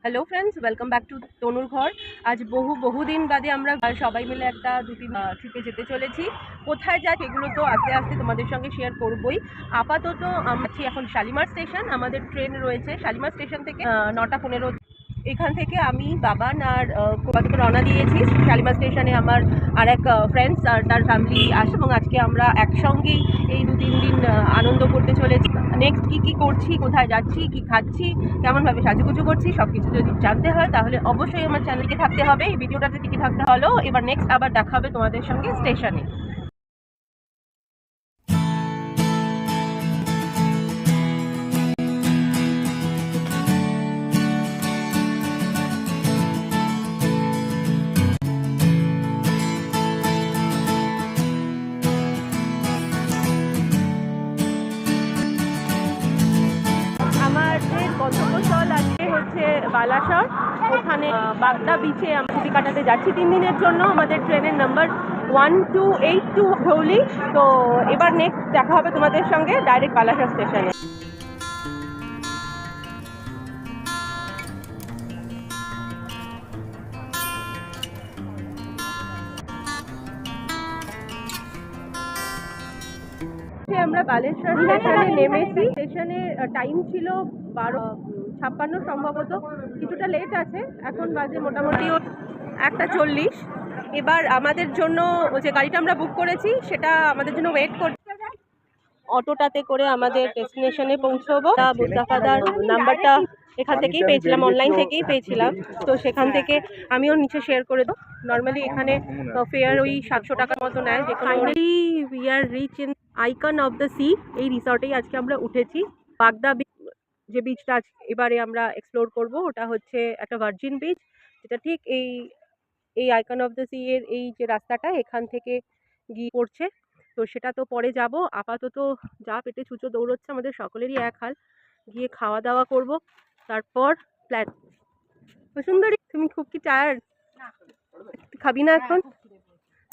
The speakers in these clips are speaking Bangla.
Hello friends, welcome back to তনুর ঘর। আজ বহুদিন বাদে আমরা সবাই মিলে একটা দুদিন ট্রিপে যেতে চলেছি। কোথায় যাই সেগুলো তো আস্তে আস্তে তোমাদের সঙ্গে শেয়ার করবই। আপাতত আমরা এখন শালিমার স্টেশন, আমাদের ট্রেন রয়েছে শালিমার স্টেশন থেকে 9টা 15। এখান থেকে আমি বাবান আর আপাতত রওনা দিয়েছি। শালিমার স্টেশনে আমার আর এক ফ্রেন্ডস আর তার ফ্যামিলি আসে এবং আজকে আমরা একসঙ্গেই এই 2-3 দিন আনন্দ করতে চলেছি। নেক্সট কী করছি, কোথায় যাচ্ছি, কি খাচ্ছি, কেমনভাবে সাজুগুজু করছি, সব কিছু যদি জানতে হয় তাহলে অবশ্যই আমার চ্যানেলকে থাকতে হবে, এই ভিডিওটাতে টিকে থাকতে হলো। এবার নেক্সট আবার দেখা হবে তোমাদের সঙ্গে স্টেশনে। আমাদের গন্তব্যস্থল আজকে হচ্ছে বালাসর। ওখানে বাগদা বিচে আমরা ছুটি কাটাতে যাচ্ছি 3 দিনের জন্য। আমাদের ট্রেনের নাম্বার 1282 ধৌলি। তো এবার নেক্সট দেখা হবে তোমাদের সঙ্গে ডাইরেক্ট বালাসর স্টেশনে। আমরা বালেশ্বর স্টেশনে নেমেছি। স্টেশনের টাইম ছিল 12:56 সম্ভবত, কিছুটা লেট আছে। এখন বাজে মোটামুটি 1:40। এবার আমাদের জন্য যে গাড়িটা আমরা বুক করেছি সেটা আমাদের জন্য ওয়েট করছে। অটোটাতে করে আমাদের ডেস্টিনেশনে পৌঁছবো। মুস্তাফাদার নাম্বারটা এখান থেকেই পেয়েছিলাম, অনলাইন থেকেই পেয়েছিলাম। তো সেখান থেকে আমিও নিচে শেয়ার করে দেবো। নর্মালি এখানে ফেয়ার ওই 700 টাকার মতো নেয়। যে finally we are reach in icon of the sea. এই রিসর্টেই আজকে আমরা উঠেছি। বাগদা বিচ, যে বিচটা এবারে আমরা এক্সপ্লোর করব, ওটা হচ্ছে একটা ভার্জিন বিচ, যেটা ঠিক এই আইকন অফ দ্য সি এর এই যে রাস্তাটা এখান থেকে গিয়ে পড়ছে। তো সেটা তো পরে যাব। আপাতত যা পেটে ছুঁচো দৌড়চ্ছে, আমাদের সকলেরই এক হাল। গিয়ে খাওয়া দাওয়া করব, তারপর প্ল্যান। সুন্দরী, তুমি খুব কি টায়ার্ড? খাবি না এখন?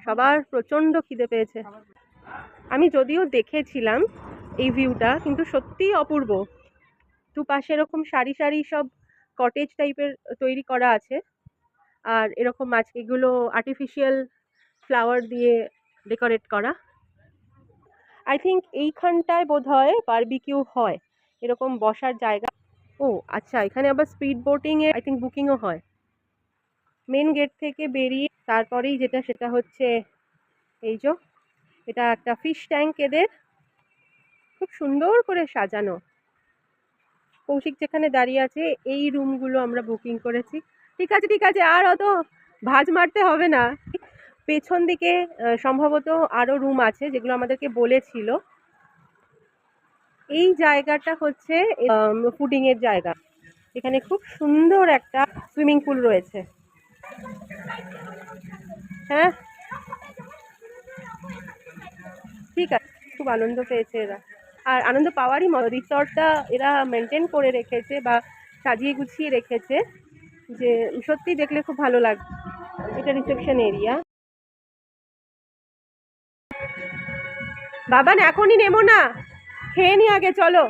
সবার প্রচন্ড খিদে পেয়েছে। আমি যদিও দেখেছিলাম এই ভিউটা, কিন্তু সত্যিই অপূর্ব। দুপাশে এরকম সারি সারি সব কটেজ টাইপের তৈরি করা আছে, আর এরকম এগুলো আর্টিফিশিয়াল ফ্লাওয়ার দিয়ে ডেকোরেট করা। আই থিঙ্ক এইখানটায় বোধহয় বারবিকিউ হয়, এরকম বসার জায়গা। ও আচ্ছা, এখানে আবার স্পিড বোটিং এর আই থিঙ্ক বুকিংও হয়। মেন গেট থেকে বেরিয়ে তারপরেই যেটা, সেটা হচ্ছে এই যে এটা একটা ফিশ ট্যাঙ্ক এদের, খুব সুন্দর করে সাজানো। কৌশিক যেখানে দাঁড়িয়ে আছে, এই রুমগুলো আমরা বুকিং করেছি। ঠিক আছে, আর অত ভাঁজ মারতে হবে না। পেছন দিকে সম্ভবত আরও রুম আছে যেগুলো আমাদেরকে বলেছিল। এই জায়গাটা হচ্ছে ফুডিং এর জায়গা। এখানে খুব সুন্দর একটা সুইমিং পুল রয়েছে। হ্যাঁ ঠিক আছে, খুব আনন্দ পেয়েছে এরা। আর আনন্দ পাওয়ারই রিসর্টটা এরা মেনটেন করে রেখেছে বা সাজিয়ে গুছিয়ে রেখেছে, যে সত্যি দেখলে খুব ভালো লাগবে। এটা রিসেপশন এরিয়া। বাবান এখনই নেমো না, খেয়ে নি আগে, চলো।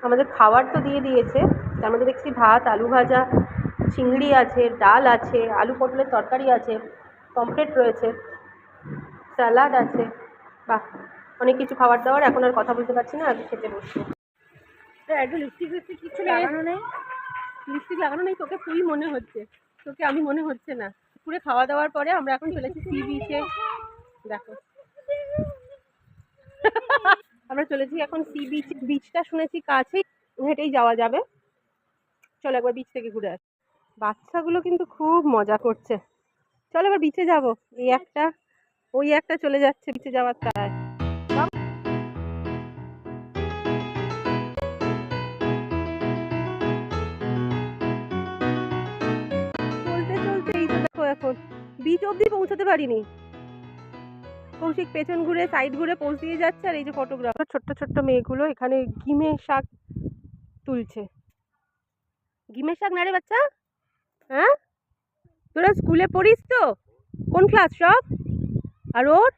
আমাদের খাবার তো দিয়ে দিয়েছে। তার মধ্যে দেখছি ভাত, আলু ভাজা, চিংড়ি আছে, ডাল আছে, আলু পটলের তরকারি আছে, পমফ্রেট রয়েছে, স্যালাড আছে। বাহ, অনেক কিছু খাবার দাবার। এখন আর কথা বলতে পারছি না, আগে খেতে বসছি। একটু লিপস্টিক কিছু লাগানো নেই? লিপস্টিক লাগানো নেই? তোকে ফুল মনে হচ্ছে, তোকে আমি মনে হচ্ছে না। পুরো খাওয়া দাওয়ার পরে আমরা এখন চলেছি সি বিচে। দেখো আমরা চলেছি এখন সি বিচ। বিচটা শুনেছি কাছেই, হেঁটেই যাওয়া যাবে। চলো একবার বিচ থেকে ঘুরে আসি। বাচ্চাগুলো কিন্তু খুব মজা করছে। চলো এবার বিচে যাব। ওই একটা চলে যাচ্ছে বিচে যাওয়ার তারায়। চলতে চলতে এই যে দেখো, এখন বিচ অব্দি পৌঁছাতে পারিনি। কৌশিক পেছন ঘুরে সাইড ঘুরে পৌঁছ দিয়ে যাচ্ছে, আর এই যে ফটোগ্রাফার ছোট্ট ছোট্ট মেয়েগুলো এখানে গিমের শাক তুলছে। গিমের শাক না রে বাচ্চা? হ্যাঁ, তোরা স্কুলে পড়িস তো? কোন ক্লাস সব? আর ওর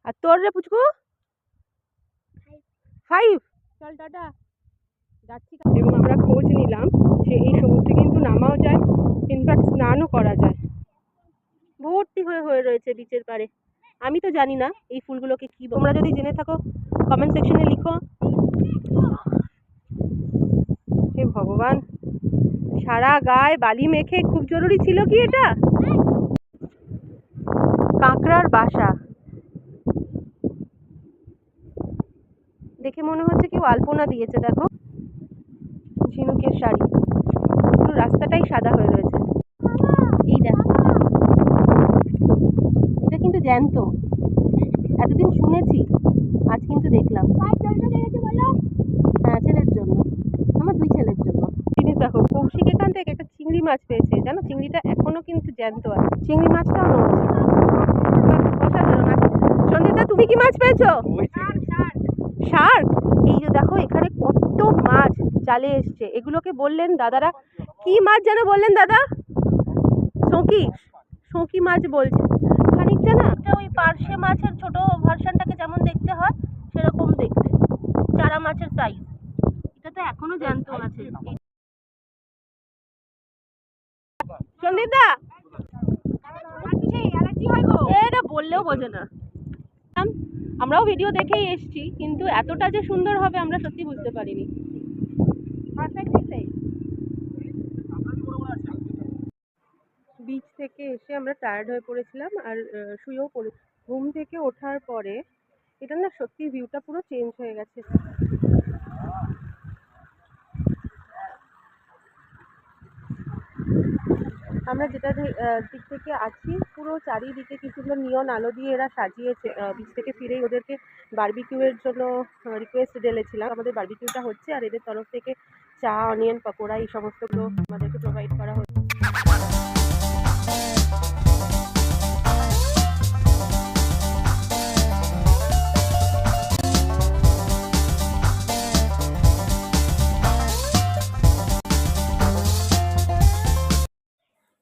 আর তোর রে পুচকু? 5। চল টাটা, যাচ্ছি এবং আমরা খোঁজ নিলাম যে এই সমুদ্রে কিন্তু নামাও যায়, ইনফ্যাক্ট স্নানও করা যায়। ভর্তি হয়ে হয়ে রয়েছে বিচের পাড়ে। আমি তো জানি না এই ফুলগুলোকে কি, তোমরা যদি জেনে থাকো কমেন্ট সেকশনে লিখো। হে ভগবান, সারা গায়ে বালি মেখে, খুব জরুরি ছিল কি এটা? কাঁকড়ার বাসা দেখে মনে হচ্ছে কেউ আলপনা দিয়েছে। দেখো, ঝিনুকের শাড়ি, পুরো রাস্তাটাই সাদা হয়ে রয়েছে। এই দেখো, এটা কিন্তু জ্যান্ত। এতদিন শুনেছি, আজ কিন্তু দেখলাম। হ্যাঁ, ছেলের জন্য, আমার 2 ছেলের জন্য। জিনিস দেখো, কৌশিক এখান থেকে একটা চিংড়ি মাছ পেয়েছে, জানো? চিংড়িটা এখনো কিন্তু জ্যান্ত আছে, চিংড়ি মাছটাও নড়ছে। অসাধারণ। সন্দীপদা, তুমি কি মাছ পেয়েছো? শার্ক। এই যে দেখো, এখানে কত মাছ জালে এসছে। এগুলোকে বললেন দাদারা, কি মাছ যেন বললেন দাদা? শোঁকি, শোঁকি মাছ বলছে খানিকটা না। ওই পার্শে মাছের ছোট ভার্সনটাকে যেমন দেখতে হয় সেরকম দেখতে, চারা মাছের সাইজ। এটা তো এখনো জ্যান্ত আছে। সন্দীপদা, এটা বললেও বোঝে না। আমরাও ভিডিও দেখেই এসেছি, কিন্তু এতটা যে সুন্দর হবে আমরা সত্যি বুঝতে পারিনি। বিচ থেকে এসে আমরা টায়ার্ড হয়ে পড়েছিলাম আর শুয়েও পড়ে। ঘুম থেকে ওঠার পরে এটা না সত্যি ভিউটা পুরো চেঞ্জ হয়ে গেছে। আমরা যেটা দিক থেকে আছি, পুরো চারিদিকে কি সুন্দর নিয়ন আলো দিয়ে এরা সাজিয়েছে। বিচ থেকে ফিরেই ওদেরকে বারবিকিউয়ের জন্য রিকোয়েস্ট ঢেলেছিলাম। আমাদের বারবিকিউটা হচ্ছে আর এদের তরফ থেকে চা, অনিয়ন পকোড়া এই সমস্তগুলো আমাদেরকে প্রোভাইড করা হচ্ছে।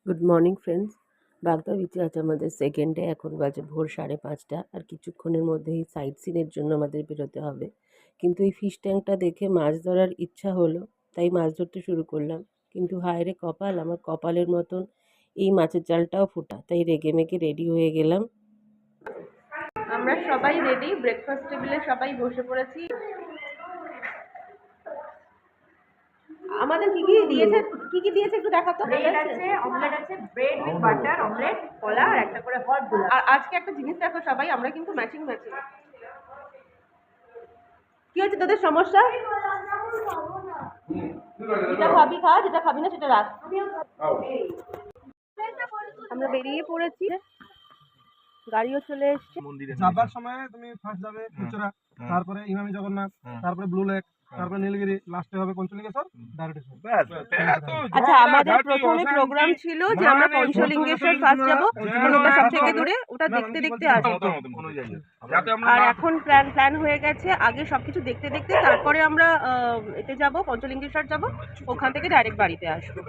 গুড মর্নিং ফ্রেন্ডস, বাগদা বিচে আছে আমাদের সেকেন্ড ডে। এখন বাজে ভোর 5:30, আর কিছুক্ষণের মধ্যেই সাইট সিনের জন্য আমাদের বেরোতে হবে। কিন্তু এই ফিশ ট্যাঙ্কটা দেখে মাছ ধরার ইচ্ছা হলো, তাই মাছ ধরতে শুরু করলাম। কিন্তু হায় রে কপাল, আমার কপালের মতন এই মাছের জালটাও ফোটা, তাই রেগে মেগে রেডি হয়ে গেলাম। আমরা সবাই রেডি, ব্রেকফাস্ট টেবিলে সবাই বসে পড়েছি। আমাদের কি কি দিয়েছে, কি কি দিয়েছে একটু দেখাতো। ব্রেড আছে, অমলেট আছে, ব্রেড উইথ বাটার অমলেট, কলা আর একটা করে হট গোলাপ। আর আজকে একটা জিনিস দেখো সবাই, আমরা কিন্তু ম্যাচিং ম্যাচিং। কি হচ্ছে তোদের সমস্যা? যেটা খাবি খা, যেটা খাবি না সেটা রাখ। আমরা বেরিয়ে পড়েছি, গাড়িও চলে এসছে। যাবার সময় তুমি ফার্স্ট যাবে ফুচরা, তারপরে ইমামি জগন্নাথ, তারপরে ব্লু লেক, তারপরে নীলগিরি, লাস্টে হবে পঞ্চলিঙ্গেশ্বর ডাইরেক্ট। আচ্ছা, আমাদের প্রথমে প্রোগ্রাম ছিল যে আমরা পঞ্চলিঙ্গেশ্বর ফার্স্ট যাব, ওটা সবথেকে দূরে, ওটা দেখতে দেখতে আসবো। আর এখন প্ল্যান হয়ে গেছে, আগে সবকিছু দেখতে দেখতে তারপরে আমরা এতে যাব, পঞ্চলিঙ্গেশ্বর যাব, ওখান থেকে ডাইরেক্ট বাড়িতে আসবো।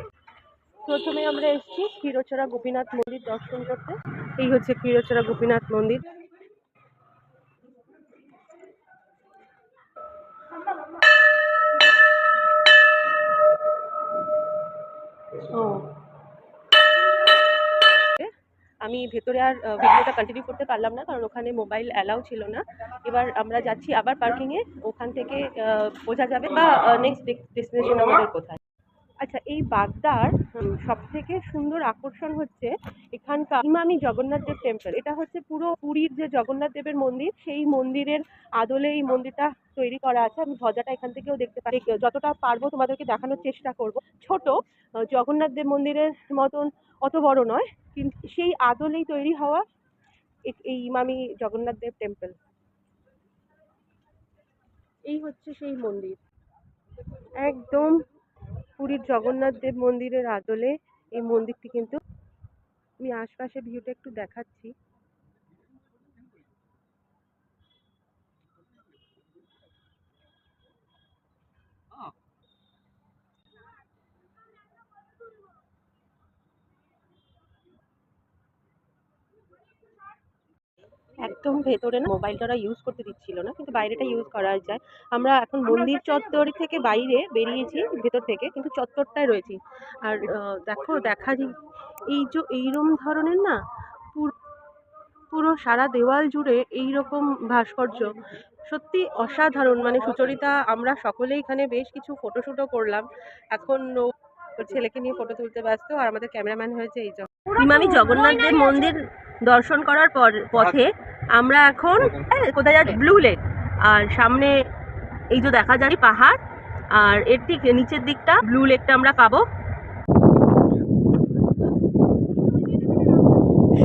প্রথমে আমরা এসেছি ক্ষীরচোরা গোপীনাথ মন্দির দর্শন করতে। এই হচ্ছে ক্ষীরচোরা গোপীনাথ মন্দির। আমি ভেতরে আর ভিডিওটা কন্টিনিউ করতে পারলাম না, কারণ ওখানে মোবাইল অ্যালাউ ছিল না। এবার আমরা যাচ্ছি আবার পার্কিংয়ে, ওখান থেকে বোঝা যাবে বা নেক্সট ডেস্টিনেশন আমাদের কোথায়। আচ্ছা, এই বাগদার সব থেকে সুন্দর আকর্ষণ হচ্ছে এখানকার ইমামি জগন্নাথ দেব টেম্পল। এটা হচ্ছে পুরো পুরীর যে জগন্নাথ দেবের মন্দির, সেই মন্দিরের আদলে এই মন্দিরটা তৈরি করা আছে। আমি ধ্বজাটা এখান থেকেও দেখতে পারি, যতটা পারবো তোমাদেরকে দেখানোর চেষ্টা করব। ছোট জগন্নাথ দেব মন্দিরের মতন অত বড় নয়, কিন্তু সেই আদলেই তৈরি হওয়া এই ইমামি জগন্নাথ দেব টেম্পল। এই হচ্ছে সেই মন্দির, একদম পুরীর জগন্নাথ দেব মন্দিরের আদলে এই মন্দিরটি। কিন্তু আমি আশপাশে ভিউটা একটু দেখাচ্ছি। একদম ভেতরে না মোবাইলটা ওরা ইউজ করতে দিচ্ছিল না, কিন্তু বাইরেটা ইউজ করা যায়। আমরা এখন মন্দির চত্বর থেকে বাইরে বেরিয়েছি ভেতর থেকে, কিন্তু চত্বরটায় রয়েছি। আর দেখো এই যে এইরকম ধরনের না পুরো পুরো সারা দেওয়াল জুড়ে এইরকম ভাস্কর্য, সত্যি অসাধারণ। মানে সুচরিতা আমরা সকলেই এখানে বেশ কিছু ফটোশুটও করলাম। এখন ও ওর ছেলেকে নিয়ে ফটো তুলতে ব্যস্ত, আর আমাদের ক্যামেরাম্যান হয়েছে এই ইমামি জগন্নাথ দেব মন্দির দর্শন করার পথে আমরা এখন কোথায় যাচ্ছি? Blue lake. আর সামনে এই যে দেখা যায় পাহাড়, আর এর ঠিক নিচের দিকটা ব্লু লেকটা আমরা পাবো।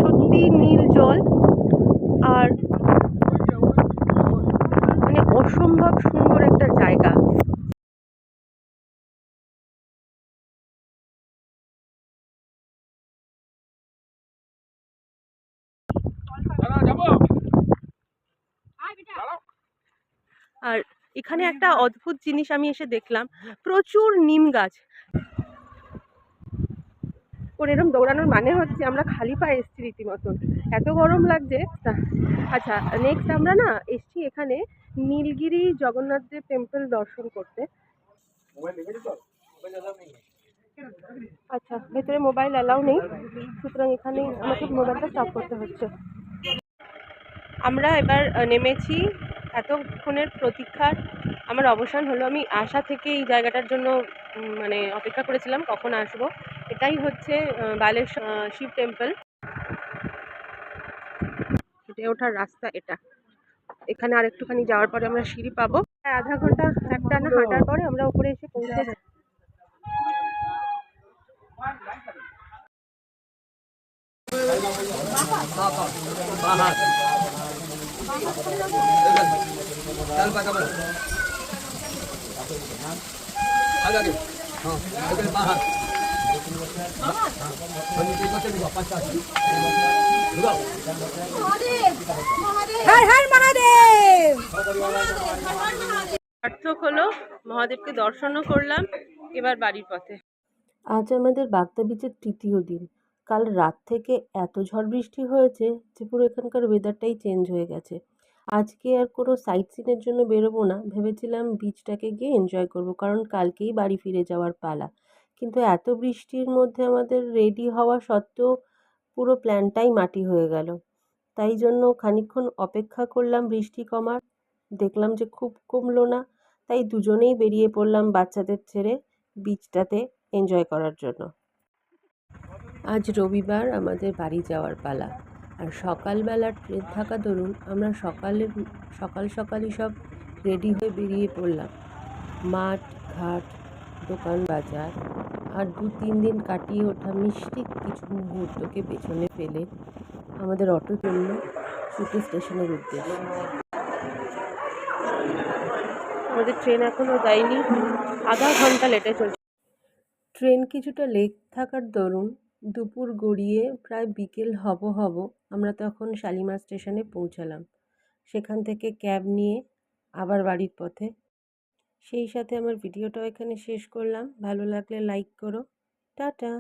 সত্যি নীল জল, আর মানে অসম্ভব সুন্দর একটা জায়গা। আর এখানে একটা অদ্ভুত জিনিস আমি এসে দেখলাম, প্রচুর নিম গাছ। ওর এরকম দৌড়ানোর মানে হচ্ছে আমরা খালি পায়ে এসছি রীতিমতন, এত গরম লাগছে। আচ্ছা, নেক্সট আমরা না এসছি এখানে নীলগিরি জগন্নাথ দেব টেম্পল দর্শন করতে। আচ্ছা, ভেতরে মোবাইল অ্যালাউ নেই, সুতরাং এখানে আমাকে মোবাইলটা স্টপ করতে হচ্ছে। আমরা এবার নেমেছি। এতক্ষণের প্রতীক্ষার আমার অবসান হলো। আমি আশা থেকে এই জায়গাটার জন্য মানে অপেক্ষা করেছিলাম কখন আসবো। এটাই হচ্ছে বালেশ্বর শিব টেম্পল। হেঁটে ওঠার রাস্তা এটা। এখানে আর একটুখানি যাওয়ার পরে আমরা সিঁড়ি পাবো। আধা ঘন্টা একটানা হাঁটার পরে আমরা উপরে এসে পৌঁছেছি। সার্থক হলো, মহাদেবকে দর্শনও করলাম, এবার বাড়ির পথে। আজ আমাদের বাগদা বিচের তৃতীয় দিন। কাল রাত থেকে এত ঝড় বৃষ্টি হয়েছে যে পুরো এখানকার ওয়েদারটাই চেঞ্জ হয়ে গেছে। আজকে আর কোনো সাইট সিনের জন্য বেরোবো না, ভেবেছিলাম বিচটাকে গিয়ে এনজয় করবো, কারণ কালকেই বাড়ি ফিরে যাওয়ার পালা। কিন্তু এত বৃষ্টির মধ্যে আমাদের রেডি হওয়া সত্ত্বেও পুরো প্ল্যানটাই মাটি হয়ে গেল। তাই জন্য খানিকক্ষণ অপেক্ষা করলাম বৃষ্টি কমার, দেখলাম যে খুব কমলো না। তাই দুজনেই বেরিয়ে পড়লাম বাচ্চাদের ছেড়ে বিচটাতে এনজয় করার জন্য। আজ রবিবার, আমাদের বাড়ি যাওয়ার পালা। আর সকালবেলার ট্রেন থাকা দরুন আমরা সকালই সব রেডি হয়ে বেরিয়ে পড়লাম। মাঠ ঘাট, দোকান বাজার আর 2-3 দিন কাটিয়ে ওঠা মিষ্টি কিছু মুহূর্তকে পেছনে ফেলে আমাদের অটো চলল সুতি স্টেশনের উদ্দেশ্যে। আমাদের ট্রেন এখনো যায়নি, আধা ঘন্টা লেটে চলছে। ট্রেন কিছুটা লেট থাকার দরুন দুপুর গড়িয়ে প্রায় বিকেল হব আমরা তখন শালিমার স্টেশনে পৌঁছালাম। সেখান থেকে ক্যাব নিয়ে আবার বাড়ির পথে। সেই সাথে আমার ভিডিওটাও এখানে শেষ করলাম। ভালো লাগলে লাইক করো। টাটা।